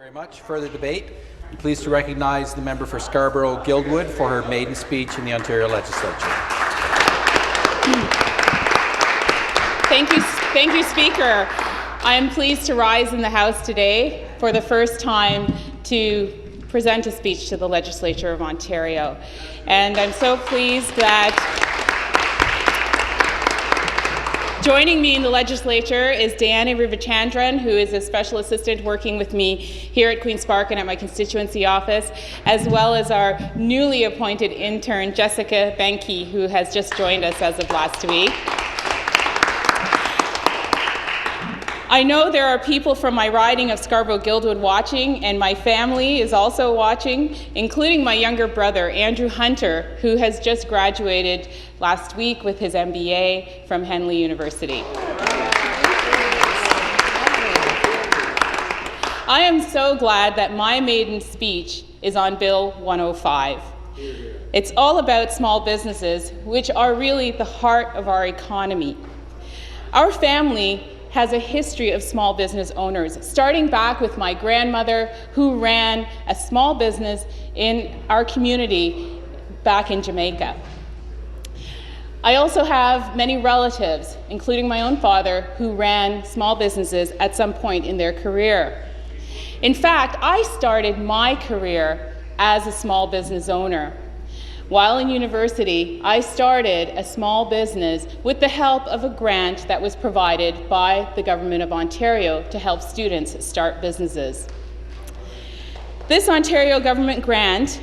Very much. Further debate. I'm pleased to recognize the member for Scarborough-Guildwood for her maiden speech in the Ontario Legislature. Thank you, Speaker. I am pleased to rise in the House today for the first time to present a speech to the Legislature of Ontario. And I'm so pleased that joining me in the Legislature is Diana Rivachandran, who is a special assistant working with me here at Queen's Park and at my constituency office, as well as our newly appointed intern, Jessica Benke, who has just joined us as of last week. I know there are people from my riding of Scarborough-Guildwood watching, and my family is also watching, including my younger brother, Andrew Hunter, who has just graduated last week with his MBA from Henley University. I am so glad that my maiden speech is on Bill 105. It's all about small businesses, which are really the heart of our economy. Our family has a history of small business owners, starting back with my grandmother, who ran a small business in our community back in Jamaica. I also have many relatives, including my own father, who ran small businesses at some point in their career. In fact, I started my career as a small business owner. While in university, I started a small business with the help of a grant that was provided by the Government of Ontario to help students start businesses. This Ontario government grant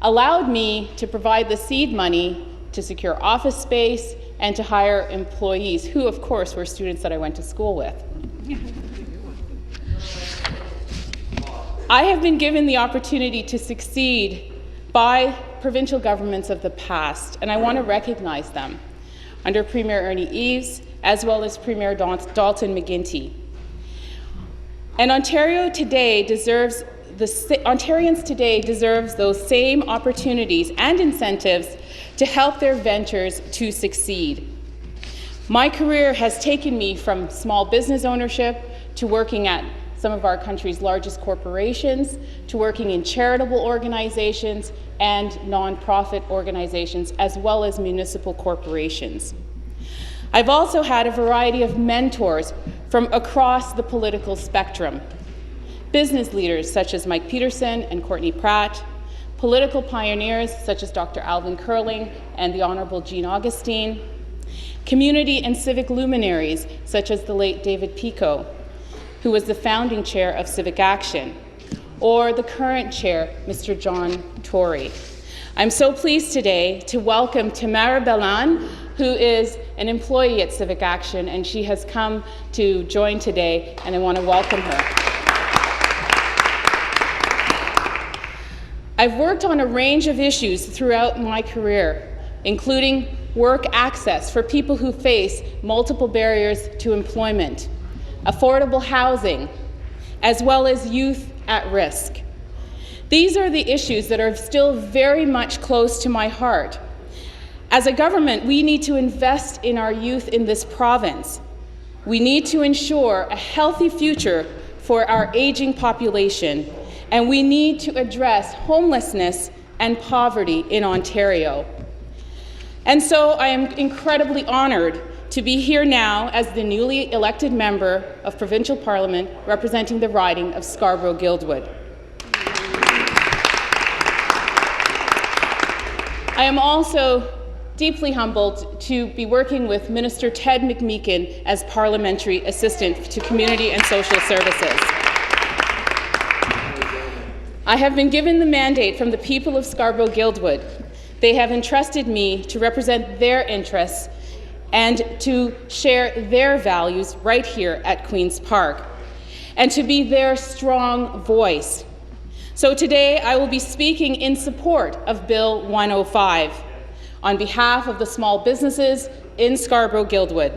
allowed me to provide the seed money to secure office space and to hire employees, who of course were students that I went to school with. I have been given the opportunity to succeed by provincial governments of the past, and I want to recognize them, under Premier Ernie Eves, as well as Premier Dalton McGuinty. And Ontarians today deserve those same opportunities and incentives to help their ventures to succeed. My career has taken me from small business ownership to working at some of our country's largest corporations, to working in charitable organizations and nonprofit organizations, as well as municipal corporations. I've also had a variety of mentors from across the political spectrum. Business leaders such as Mike Peterson and Courtney Pratt, political pioneers such as Dr. Alvin Curling and the Honourable Jean Augustine, community and civic luminaries such as the late David Pico, who was the founding chair of Civic Action, or the current chair, Mr. John Tory. I'm so pleased today to welcome Tamara Bellan, who is an employee at Civic Action, and she has come to join today, and I want to welcome her. I've worked on a range of issues throughout my career, including work access for people who face multiple barriers to employment, affordable housing, as well as youth at risk. These are the issues that are still very much close to my heart. As a government, we need to invest in our youth in this province. We need to ensure a healthy future for our aging population, and we need to address homelessness and poverty in Ontario. And so I am incredibly honored to be here now as the newly elected member of Provincial Parliament representing the riding of Scarborough-Guildwood. I am also deeply humbled to be working with Minister Ted McMeekin as Parliamentary Assistant to Community and Social Services. I have been given the mandate from the people of Scarborough-Guildwood. They have entrusted me to represent their interests and to share their values right here at Queen's Park, and to be their strong voice. So today I will be speaking in support of Bill 105 on behalf of the small businesses in Scarborough-Guildwood.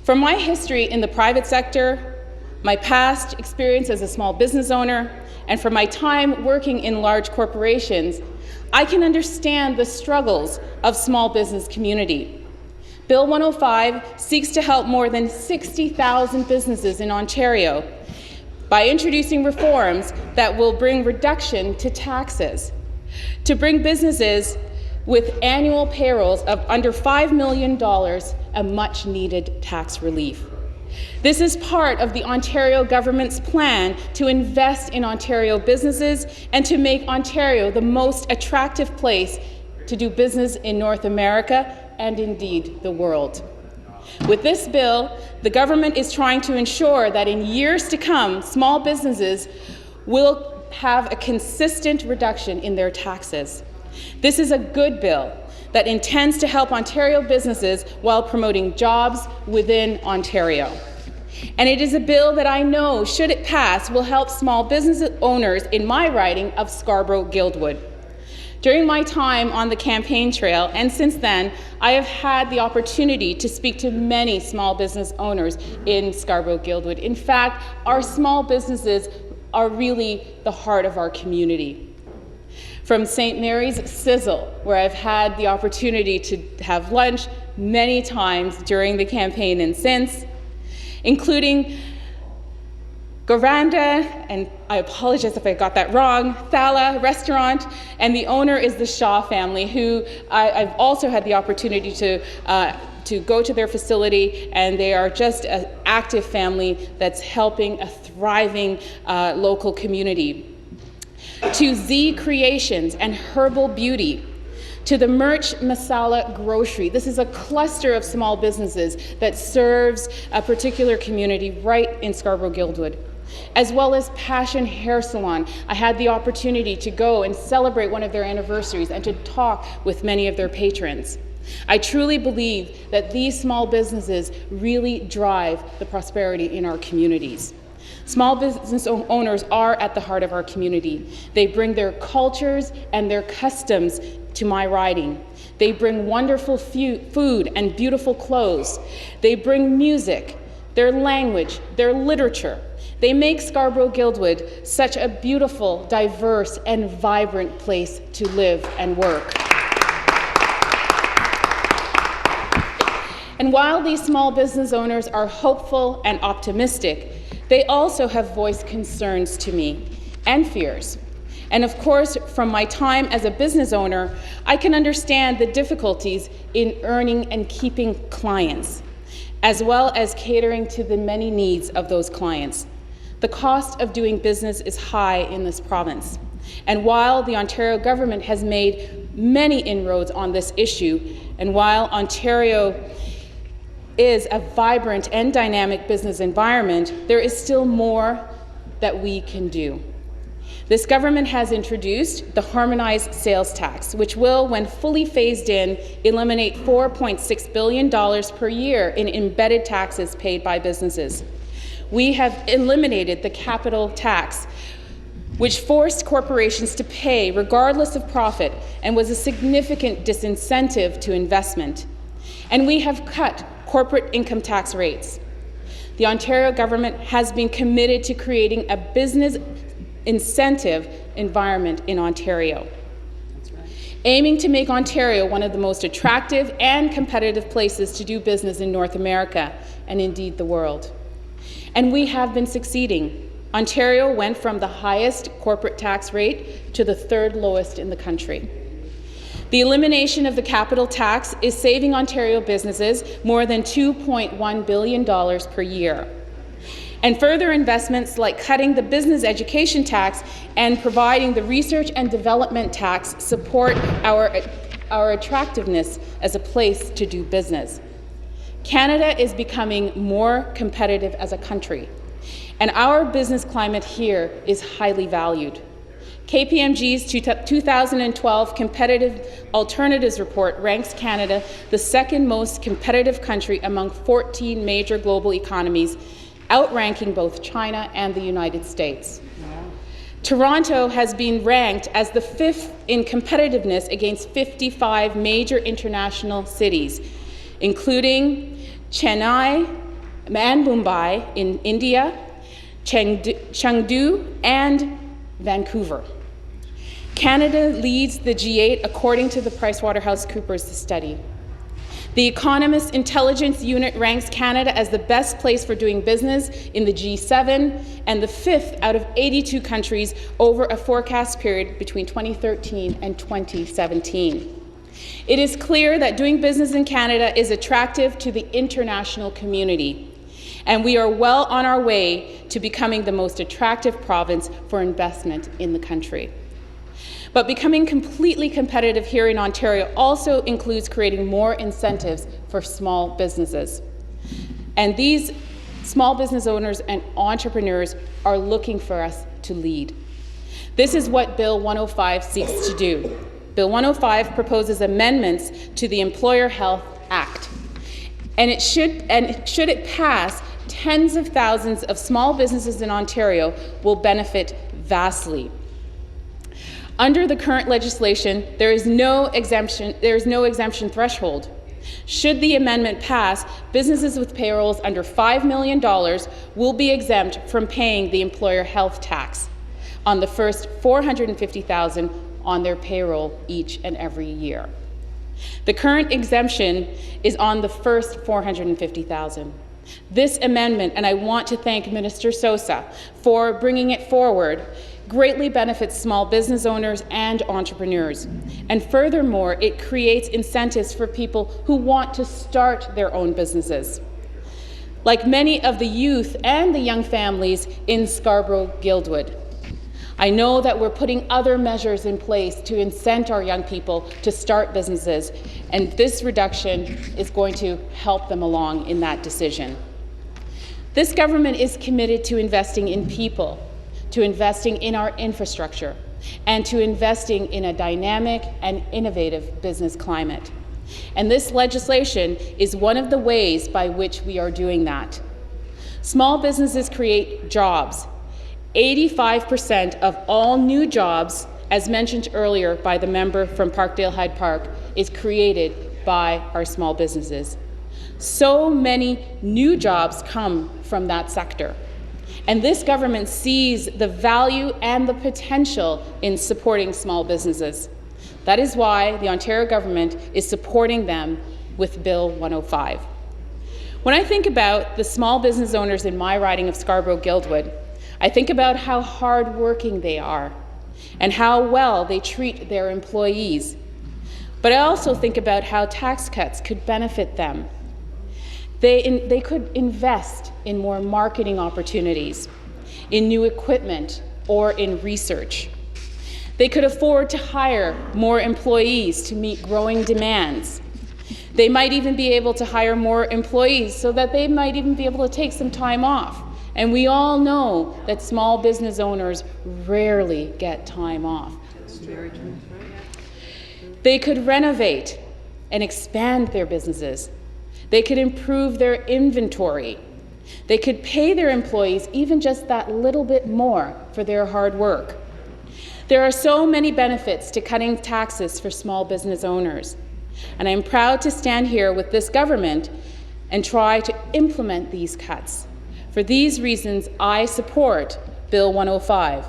From my history in the private sector, my past experience as a small business owner, and from my time working in large corporations, I can understand the struggles of small business community. Bill 105 seeks to help more than 60,000 businesses in Ontario by introducing reforms that will bring reduction to taxes, to bring businesses with annual payrolls of under $5 million a much-needed tax relief. This is part of the Ontario government's plan to invest in Ontario businesses and to make Ontario the most attractive place to do business in North America and indeed the world. With this bill, the government is trying to ensure that in years to come, small businesses will have a consistent reduction in their taxes. This is a good bill that intends to help Ontario businesses while promoting jobs within Ontario. And it is a bill that I know, should it pass, will help small business owners in my riding of Scarborough-Guildwood. During my time on the campaign trail, and since then, I have had the opportunity to speak to many small business owners in Scarborough-Guildwood. In fact, our small businesses are really the heart of our community. From St. Mary's Sizzle, where I've had the opportunity to have lunch many times during the campaign and since, including Goranda, and I apologize if I got that wrong, Thala Restaurant, and the owner is the Shaw family, who I've also had the opportunity to go to their facility, and they are just an active family that's helping a thriving local community. To Z Creations and Herbal Beauty, to the Merch Masala Grocery. This is a cluster of small businesses that serves a particular community right in Scarborough-Guildwood, as well as Passion Hair Salon. I had the opportunity to go and celebrate one of their anniversaries and to talk with many of their patrons. I truly believe that these small businesses really drive the prosperity in our communities. Small business owners are at the heart of our community. They bring their cultures and their customs to my riding. They bring wonderful food and beautiful clothes. They bring music, their language, their literature. They make Scarborough-Guildwood such a beautiful, diverse, and vibrant place to live and work. And while these small business owners are hopeful and optimistic, they also have voiced concerns to me and fears. And of course, from my time as a business owner, I can understand the difficulties in earning and keeping clients, as well as catering to the many needs of those clients. The cost of doing business is high in this province. And while the Ontario government has made many inroads on this issue, and while Ontario is a vibrant and dynamic business environment, there is still more that we can do. This government has introduced the harmonized sales tax, which will, when fully phased in, eliminate $4.6 billion per year in embedded taxes paid by businesses. We have eliminated the capital tax, which forced corporations to pay regardless of profit and was a significant disincentive to investment. And we have cut corporate income tax rates. The Ontario government has been committed to creating a business incentive environment in Ontario, aiming to make Ontario one of the most attractive and competitive places to do business in North America and indeed the world. And we have been succeeding. Ontario went from the highest corporate tax rate to the third lowest in the country. The elimination of the capital tax is saving Ontario businesses more than $2.1 billion per year. And further investments like cutting the business education tax and providing the research and development tax support our attractiveness as a place to do business. Canada is becoming more competitive as a country, and our business climate here is highly valued. KPMG's 2012 Competitive Alternatives Report ranks Canada the second most competitive country among 14 major global economies, outranking both China and the United States. Toronto has been ranked as the 5th in competitiveness against 55 major international cities, including Chennai and Mumbai in India, Chengdu, and Vancouver. Canada leads the G8 according to the PricewaterhouseCoopers study. The Economist Intelligence Unit ranks Canada as the best place for doing business in the G7 and the 5th out of 82 countries over a forecast period between 2013 and 2017. It is clear that doing business in Canada is attractive to the international community, and we are well on our way to becoming the most attractive province for investment in the country. But becoming completely competitive here in Ontario also includes creating more incentives for small businesses. And these small business owners and entrepreneurs are looking for us to lead. This is what Bill 105 seeks to do. Bill 105 proposes amendments to the Employer Health Act. And should it pass, tens of thousands of small businesses in Ontario will benefit vastly. Under the current legislation, there is no exemption threshold. Should the amendment pass, businesses with payrolls under $5 million will be exempt from paying the employer health tax on the first $450,000 on their payroll each and every year. The current exemption is on the first $450,000. This amendment, and I want to thank Minister Sosa for bringing it forward, greatly benefits small business owners and entrepreneurs. And furthermore, it creates incentives for people who want to start their own businesses. Like many of the youth and the young families in Scarborough-Guildwood, I know that we're putting other measures in place to incent our young people to start businesses, and this reduction is going to help them along in that decision. This government is committed to investing in people, to investing in our infrastructure, and to investing in a dynamic and innovative business climate. And this legislation is one of the ways by which we are doing that. Small businesses create jobs. 85% of all new jobs, as mentioned earlier by the member from Parkdale Hyde Park, is created by our small businesses. So many new jobs come from that sector. And this government sees the value and the potential in supporting small businesses. That is why the Ontario government is supporting them with Bill 105. When I think about the small business owners in my riding of Scarborough-Guildwood, I think about how hardworking they are and how well they treat their employees. But I also think about how tax cuts could benefit them. They could invest in more marketing opportunities, in new equipment, or in research. They could afford to hire more employees to meet growing demands. They might even be able to hire more employees so that they might even be able to take some time off. And we all know that small business owners rarely get time off. They could renovate and expand their businesses. They could improve their inventory. They could pay their employees even just that little bit more for their hard work. There are so many benefits to cutting taxes for small business owners. And I'm proud to stand here with this government and try to implement these cuts. For these reasons, I support Bill 105,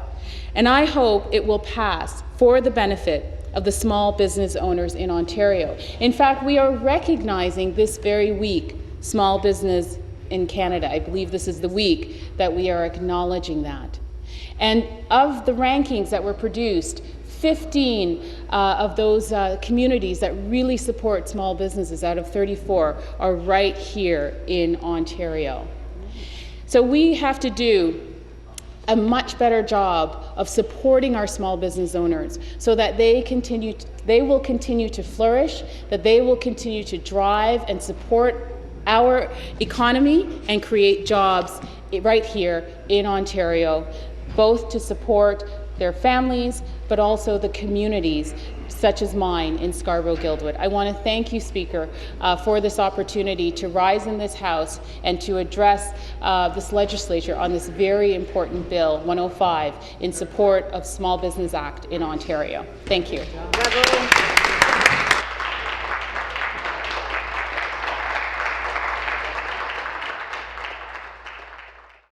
and I hope it will pass for the benefit of the small business owners in Ontario. In fact, we are recognizing this very week small business in Canada. I believe this is the week that we are acknowledging that. And of the rankings that were produced, 15 of those communities that really support small businesses out of 34 are right here in Ontario. So we have to do a much better job of supporting our small business owners so that they will continue to flourish, that they will continue to drive and support our economy and create jobs right here in Ontario, both to support their families, but also the communities such as mine in Scarborough-Guildwood. I want to thank you, Speaker, for this opportunity to rise in this House and to address this legislature on this very important Bill 105 in support of Small Business Act in Ontario. Thank you. Bravo.